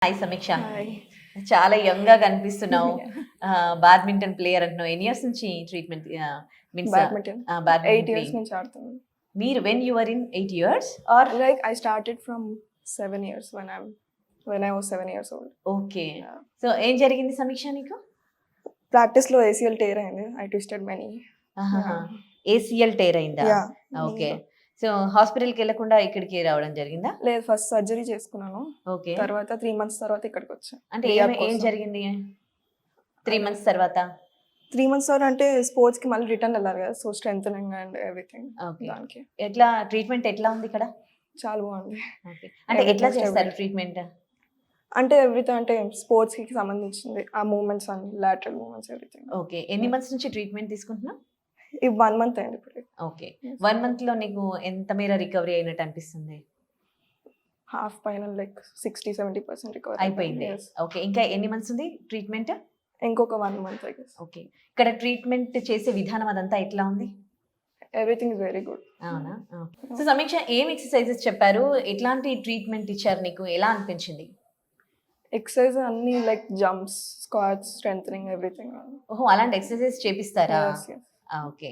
Hi సమీక్ష, hi. చాలా young గా కనిపిస్తున్నావు. బ్యాడ్మింటన్ ప్లేయర్ అంటున్నావు. ఎన్ని ఇయర్స్ నుంచి treatment means badminton 8 badminton years playing? నుంచి ఆడుతున్నాను. మీరు when you are in 8 years are? Like I started from 7 years when I was 7 years old. Okay. Yeah. So ఏం జరిగింది సమీక్ష నీకు? Practice లో ACL tear అయింది. I twisted my knee. ACL tear అయిందా? Yeah. ఓకే. సో హాస్పిటల్కి వెళ్ళకుండా ఇక్కడికి రావడం జరిగిందా? లేదు, ఫస్ట్ సర్జరీ చేసుకున్నాను. ఓకే. తర్వాత 3 months తర్వాత ఇక్కడికి వచ్చాను. అంటే Rehab ఏం కోసం. జరిగింది 3 months తర్వాత? 3 months తర్వాత అంటే స్పోర్ట్స్ కి మళ్ళీ రిటర్న్ వెళ్ళాలి కదా, so strengthening and everything. Okay. దానికి ఎట్లా ట్రీట్మెంట్ ఎట్లా ఉంది ఇక్కడ? చాలా బాగుంది. ఓకే. అంటే ఎట్లా Everything చేస్తారు stable. ట్రీట్మెంట్? అంటే ఎవ్రీథింగ్ అంటే స్పోర్ట్స్ కి సంబంధించింది, ఆ మూమెంట్స్ అన్ని లాటరల్ మూమెంట్స్ ఎవ్రీథింగ్. ఓకే. ఎన్ని మంత్స్ నుంచి ట్రీట్మెంట్ తీసుకుంటున్నావు? ఈ 1 month అయింది ఇప్పుడు. ఓకే. 1 month లో నీకు ఎంత మేర రికవరీ అయినట్టు అనిపిస్తుంది? హాఫ్ పైన లైక్ 60-70% రికవర్ అయిపోయింది. ఓకే. ఇంకా ఎన్ని మంత్స్ ఉంది ట్రీట్మెంట్? ఇంకొక 1 month I guess. ఓకే. ఇక్కడ ట్రీట్మెంట్ చేసే విధానం అదంతా ఎట్లా ఉంది? Everything is very good. అవునా? సో సమీక్ష, ఏం ఎక్సర్సైజెస్ చెప్పారు? ఎట్లాంటి ట్రీట్మెంట్ ఇచ్చారు నీకు? ఎలా అనిపించింది? ఎక్సర్సైజ్ అన్ని like jumps, squats, strengthening everything. ఓహో, అలాంటి ఎక్సర్సైజెస్ చేపిస్తారా? Yes, yes. ఓకే.